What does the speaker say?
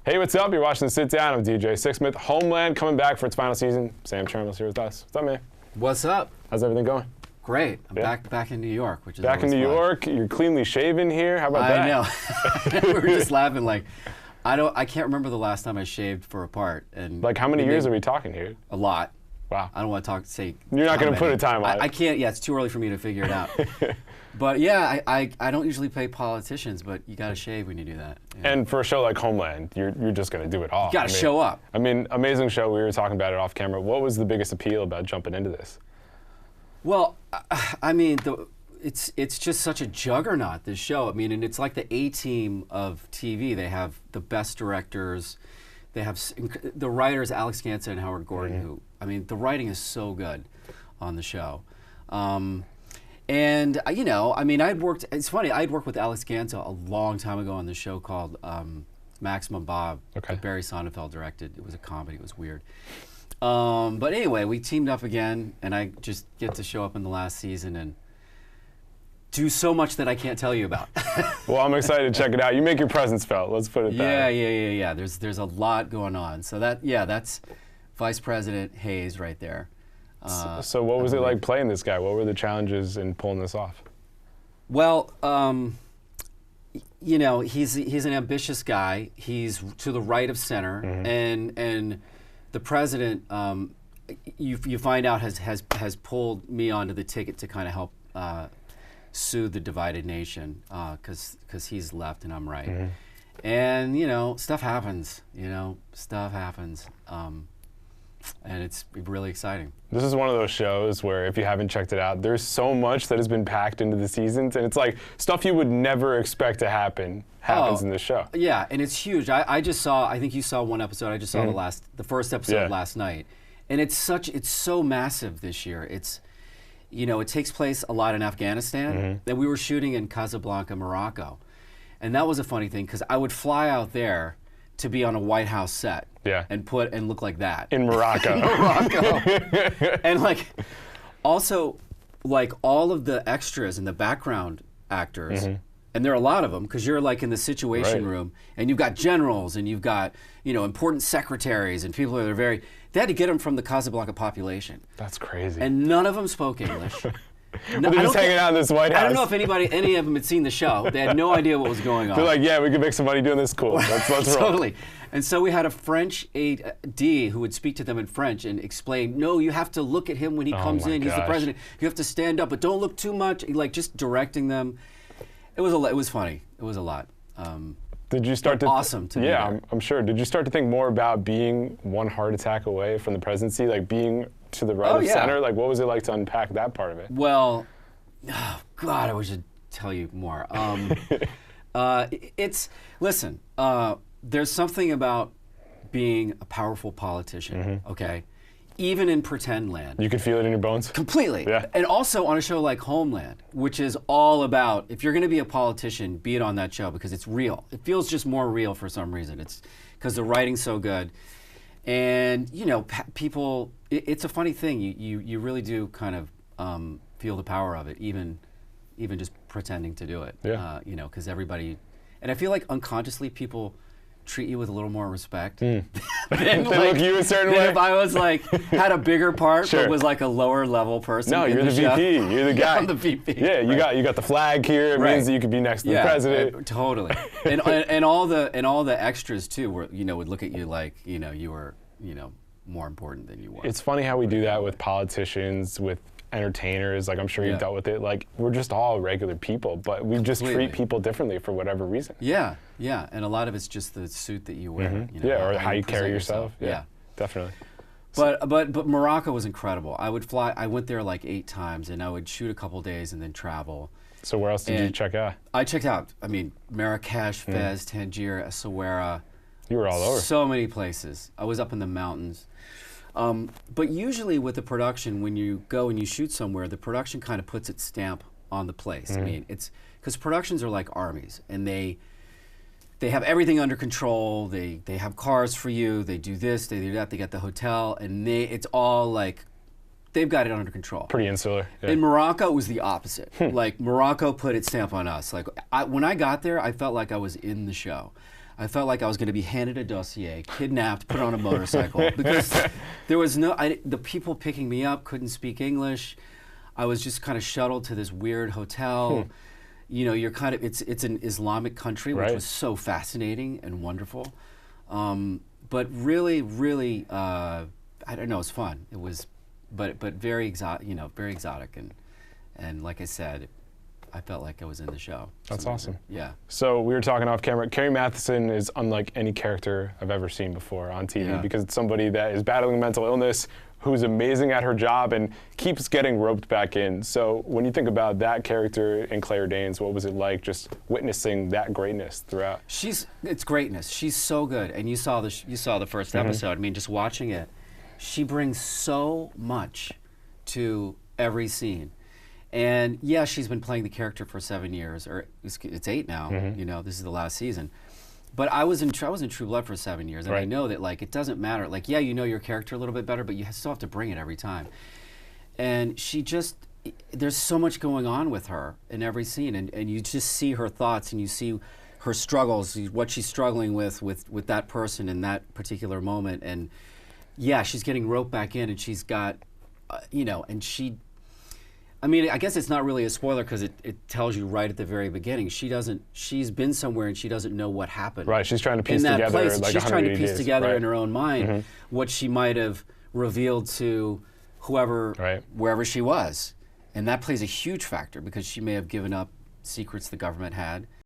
Hey, what's up? You're watching Sit Down. I'm DJ Sixsmith. Homeland coming back for its final season. Sam Trammell's here with us. What's up, man? What's up? How's everything going? Great. I'm back in New York, which is back in New York. You're cleanly shaven here. How about that? I know. We were just laughing. Like, I can't remember the last time I shaved for a part. And like, how many years are we talking here? A lot. Wow. I don't want to say. You're not going to put a time on it. I can't. Yeah, it's too early for me to figure it out. But yeah, I don't usually pay politicians, but you got to shave when you do that. Yeah. And for a show like Homeland, you're just going to do it all. You got to show up. I mean, amazing show. We were talking about it off camera. What was the biggest appeal about jumping into this? Well, I mean, it's just such a juggernaut, this show. I mean, and it's like the A-team of TV. They have the best directors. They have the writers, Alex Gansa and Howard Gordon, who, I mean, the writing is so good on the show. And, you know, I mean, it's funny, I'd worked with Alex Gansa a long time ago on the show called Maximum Bob, that Barry Sonnenfeld directed. It was a comedy, it was weird. But anyway, we teamed up again, and I just get to show up in the last season and do so much that I can't tell you about. Well, I'm excited to check it out. You make your presence felt, let's put it that way. Yeah. There's a lot going on. So that's Vice President Hayes right there. So what was it like playing this guy? What were the challenges in pulling this off? Well, you know, he's an ambitious guy. He's to the right of center, and the president, you find out has pulled me onto the ticket to kind of help soothe the divided nation, because he's left and I'm right. And you know, stuff happens. And it's really exciting. This is one of those shows where, if you haven't checked it out, there's so much that has been packed into the seasons, and it's like stuff you would never expect to happens in the show. Yeah, and it's huge. I just saw, I think you saw one episode. I just saw the first episode last night, and it's so massive this year. It's, you know, it takes place a lot in Afghanistan. And we were shooting in Casablanca, Morocco, and that was a funny thing because I would fly out there to be on a White House set. And look like that. In Morocco. In Morocco. And like, also, like all of the extras and the background actors, and there are a lot of them, because you're like in the situation room, and you've got generals, and you've got, you know, important secretaries, and people that are they had to get them from the Casablanca population. That's crazy. And none of them spoke English. No, they're just hanging out in this White House. I don't know if any of them had seen the show. They had no idea what was going on. They're like, yeah, we can make some money doing this. Cool. Let's roll. Totally. And so we had a French AD who would speak to them in French and explain, no, you have to look at him when he comes in. He's the president. You have to stand up, but don't look too much. Like, just directing them. It was funny. It was a lot. Did you start to awesome to yeah, I'm sure. Did you start to think more about being one heart attack away from the presidency, like being to the right of center? Like, what was it like to unpack that part of it? Well, oh God, I wish I'd tell you more. Listen, there's something about being a powerful politician, okay? Even in pretend land. You could feel it in your bones? Completely. Yeah. And also on a show like Homeland, which is all about, if you're going to be a politician, be it on that show, because it's real. It feels just more real for some reason. It's because the writing's so good. And, you know, people, it's a funny thing. You really do kind of feel the power of it, even just pretending to do it. Yeah. You know, because everybody, and I feel like unconsciously people treat you with a little more respect. They look you a certain way. If I was like, had a bigger part, but was like a lower level person. No, you're the VP. You're the guy. I'm the VP. Yeah, you got the flag here. It means that you could be next to the president. Totally. and all the extras too would look at you like, you know, you were, you know, more important than you were. It's funny how we do that with politicians, with entertainers. Like, I'm sure you've dealt with it. Like, we're just all regular people, but we just treat people differently for whatever reason. Yeah, and a lot of it's just the suit that you wear. You know, or how you carry yourself. Yeah, definitely. But Morocco was incredible. I went there like 8 times, and I would shoot a couple days and then travel. So where else did you check out? I checked out, I mean, Marrakesh, Fez, Tangier, Essaouira. You were all over. So many places. I was up in the mountains. But usually with the production, when you go and you shoot somewhere, the production kind of puts its stamp on the place. I mean, it's because productions are like armies, and they have everything under control. They have cars for you. They do this. They do that. They get the hotel, and it's all like they've got it under control. Pretty insular. Yeah. In Morocco, it was the opposite. Like, Morocco put its stamp on us. Like, when I got there, I felt like I was in the show. I felt like I was going to be handed a dossier, kidnapped, put on a motorcycle, because there was the people picking me up couldn't speak English. I was just kind of shuttled to this weird hotel. You know, you're kind of, it's an Islamic country, which was so fascinating and wonderful. But really, really, I don't know, it was fun. It was, but very exotic, you know, very exotic. And like I said, I felt like I was in the show. That's awesome. Yeah. So we were talking off camera. Carrie Mathison is unlike any character I've ever seen before on TV because it's somebody that is battling mental illness, who's amazing at her job and keeps getting roped back in. So when you think about that character in Claire Danes, what was it like just witnessing that greatness throughout? It's greatness. She's so good. And you saw the first episode. I mean, just watching it, she brings so much to every scene. And yeah, she's been playing the character for 7 years, or it's 8 now. You know, this is the last season. But I was in True Blood for 7 years, and I know that like it doesn't matter. Like, yeah, you know your character a little bit better, but you still have to bring it every time. And there's so much going on with her in every scene, and you just see her thoughts, and you see her struggles, what she's struggling with that person in that particular moment. And yeah, she's getting roped back in, and she's got, you know, and I mean, I guess it's not really a spoiler because it tells you right at the very beginning. She's been somewhere and she doesn't know what happened. Right, she's trying to piece together place. like she's trying to piece together in her own mind what she might have revealed to whoever, wherever she was. And that plays a huge factor because she may have given up secrets the government had.